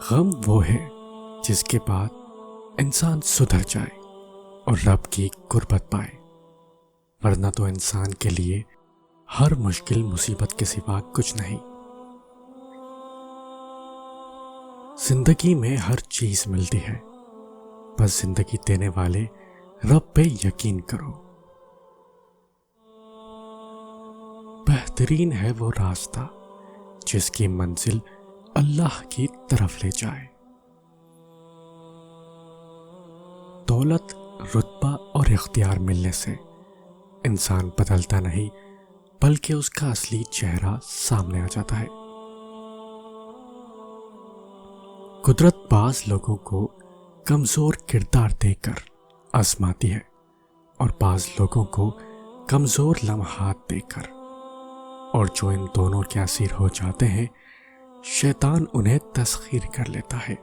غم وہ ہے جس کے بعد انسان سدھر جائے اور رب کی قربت پائے، ورنہ تو انسان کے لیے ہر مشکل مصیبت کے سوا کچھ نہیں۔ زندگی میں ہر چیز ملتی ہے، بس زندگی دینے والے رب پہ یقین کرو۔ بہترین ہے وہ راستہ جس کی منزل اللہ کی طرف لے جائے۔ دولت، رتبہ اور اختیار ملنے سے انسان بدلتا نہیں، بلکہ اس کا اصلی چہرہ سامنے آ جاتا ہے۔ قدرت بعض لوگوں کو کمزور کردار دے کر آزماتی ہے اور بعض لوگوں کو کمزور لمحات دے کر، اور جو ان دونوں کے اسیر ہو جاتے ہیں شیطان انہیں تسخیر کر لیتا ہے۔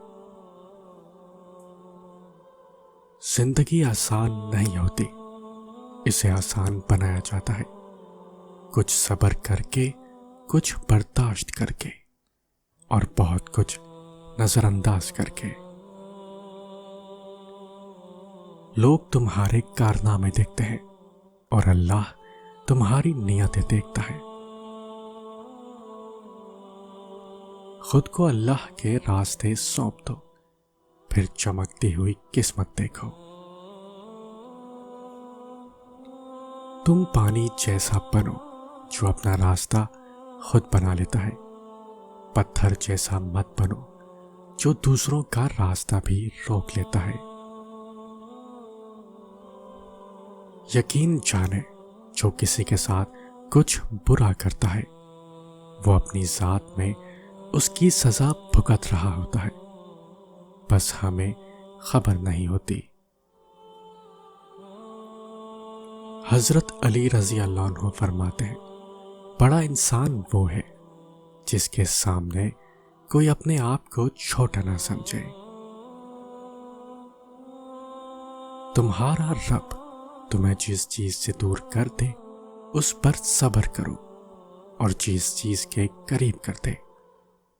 زندگی آسان نہیں ہوتی، اسے آسان بنایا جاتا ہے، کچھ صبر کر کے، کچھ برداشت کر کے، اور بہت کچھ نظر انداز کر کے۔ لوگ تمہارے کارنامے دیکھتے ہیں اور اللہ تمہاری نیتیں دیکھتا ہے۔ خود کو اللہ کے راستے سونپ دو، پھر چمکتی ہوئی قسمت دیکھو۔ تم پانی جیسا بنو جو اپنا راستہ خود بنا لیتا ہے، پتھر جیسا مت بنو جو دوسروں کا راستہ بھی روک لیتا ہے۔ یقین جانے جو کسی کے ساتھ کچھ برا کرتا ہے وہ اپنی ذات میں اس کی سزا بھگت رہا ہوتا ہے، بس ہمیں خبر نہیں ہوتی۔ حضرت علی رضی اللہ عنہ فرماتے ہیں، بڑا انسان وہ ہے جس کے سامنے کوئی اپنے آپ کو چھوٹا نہ سمجھے۔ تمہارا رب تمہیں جس چیز سے دور کر دے اس پر صبر کرو، اور جس چیز کے قریب کر دے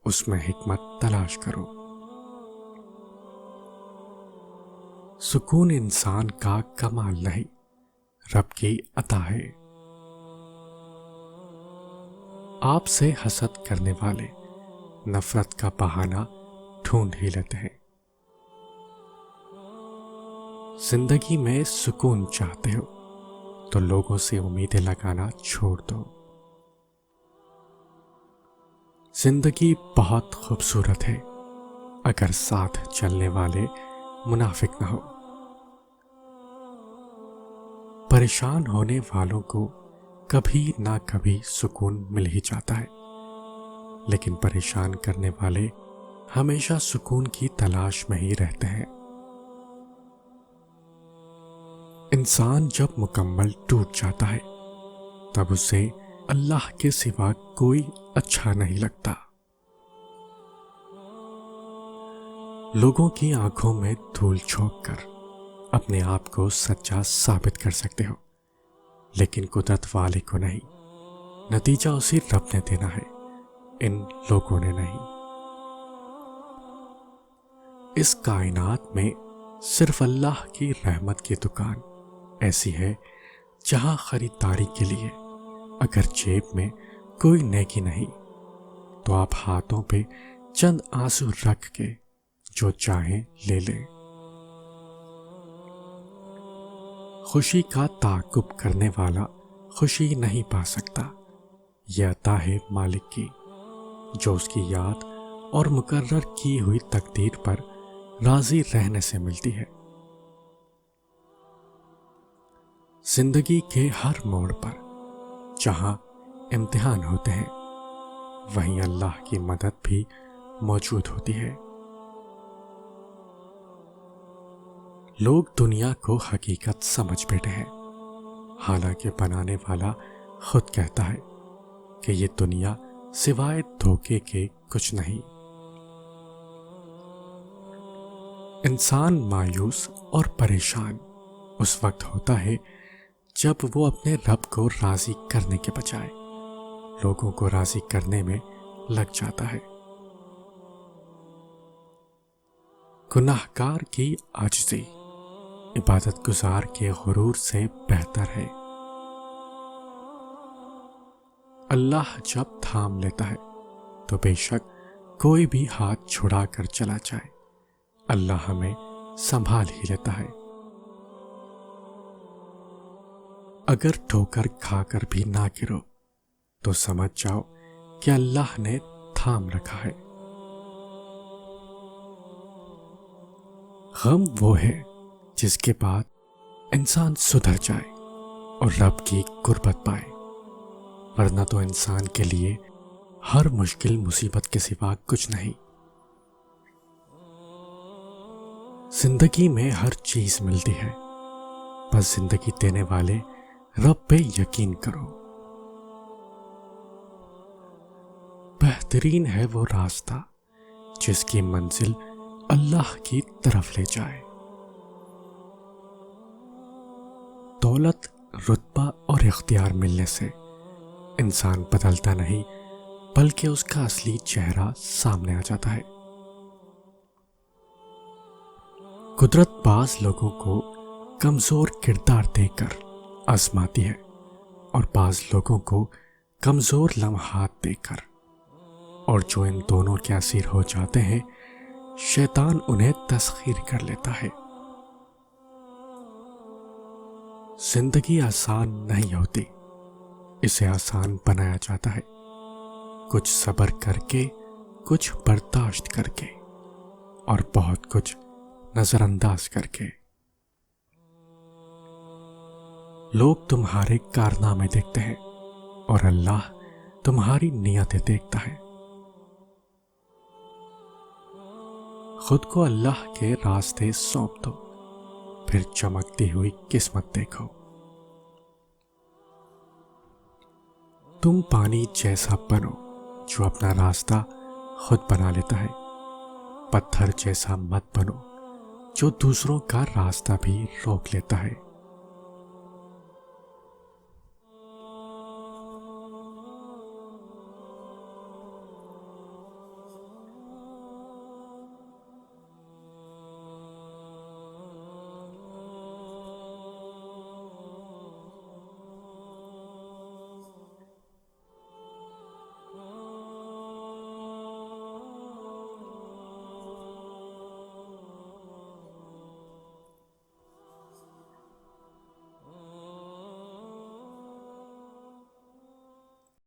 اس میں حکمت تلاش کرو۔ سکون انسان کا کمال نہیں، رب کی عطا ہے۔ آپ سے حسد کرنے والے نفرت کا بہانہ ڈھونڈ ہی لیتے ہیں۔ زندگی میں سکون چاہتے ہو تو لوگوں سے امیدیں لگانا چھوڑ دو۔ زندگی بہت خوبصورت ہے اگر ساتھ چلنے والے منافق نہ ہو۔ پریشان ہونے والوں کو کبھی نہ کبھی سکون مل ہی جاتا ہے، لیکن پریشان کرنے والے ہمیشہ سکون کی تلاش میں ہی رہتے ہیں۔ انسان جب مکمل ٹوٹ جاتا ہے تب اسے اللہ کے سوا کوئی اچھا نہیں لگتا۔ لوگوں کی آنکھوں میں دھول جھونک کر اپنے آپ کو سچا ثابت کر سکتے ہو، لیکن قدرت والے کو نہیں۔ نتیجہ اسی رب نے دینا ہے، ان لوگوں نے نہیں۔ اس کائنات میں صرف اللہ کی رحمت کی دکان ایسی ہے جہاں خریداری کے لیے اگر جیب میں کوئی نیکی نہیں تو آپ ہاتھوں پہ چند آنسو رکھ کے جو چاہیں لے لیں۔ خوشی کا تعاقب کرنے والا خوشی نہیں پا سکتا، یہ عطا ہے مالک کی جو اس کی یاد اور مقرر کی ہوئی تقدیر پر راضی رہنے سے ملتی ہے۔ زندگی کے ہر موڑ پر جہاں امتحان ہوتے ہیں وہیں اللہ کی مدد بھی موجود ہوتی ہے۔ لوگ دنیا کو حقیقت سمجھ بیٹھے ہیں، حالانکہ بنانے والا خود کہتا ہے کہ یہ دنیا سوائے دھوکے کے کچھ نہیں۔ انسان مایوس اور پریشان اس وقت ہوتا ہے جب وہ اپنے رب کو راضی کرنے کے بجائے لوگوں کو راضی کرنے میں لگ جاتا ہے۔ گناہگار کی عاجزی عبادت گزار کے غرور سے بہتر ہے۔ اللہ جب تھام لیتا ہے تو بے شک کوئی بھی ہاتھ چھڑا کر چلا جائے، اللہ ہمیں سنبھال ہی لیتا ہے۔ اگر ٹھوکر کھا کر بھی نہ گرو تو سمجھ جاؤ کہ اللہ نے تھام رکھا ہے۔ غم وہ ہے جس کے بعد انسان سدھر جائے اور رب کی قربت پائے، ورنہ تو انسان کے لیے ہر مشکل مصیبت کے سوا کچھ نہیں۔ زندگی میں ہر چیز ملتی ہے، بس زندگی دینے والے رب پہ یقین کرو۔ بہترین ہے وہ راستہ جس کی منزل اللہ کی طرف لے جائے۔ دولت، رتبہ اور اختیار ملنے سے انسان بدلتا نہیں، بلکہ اس کا اصلی چہرہ سامنے آ جاتا ہے۔ قدرت بعض لوگوں کو کمزور کردار دے کر آزماتی ہے اور بعض لوگوں کو کمزور لمحات دے کر، اور جو ان دونوں کے اسیر ہو جاتے ہیں شیطان انہیں تسخیر کر لیتا ہے۔ زندگی آسان نہیں ہوتی، اسے آسان بنایا جاتا ہے، کچھ صبر کر کے، کچھ برداشت کر کے، اور بہت کچھ نظر انداز کر کے۔ لوگ تمہارے کارنامے دیکھتے ہیں اور اللہ تمہاری نیتیں دیکھتا ہے۔ خود کو اللہ کے راستے سونپ دو، پھر چمکتی ہوئی قسمت دیکھو۔ تم پانی جیسا بنو جو اپنا راستہ خود بنا لیتا ہے، پتھر جیسا مت بنو جو دوسروں کا راستہ بھی روک لیتا ہے۔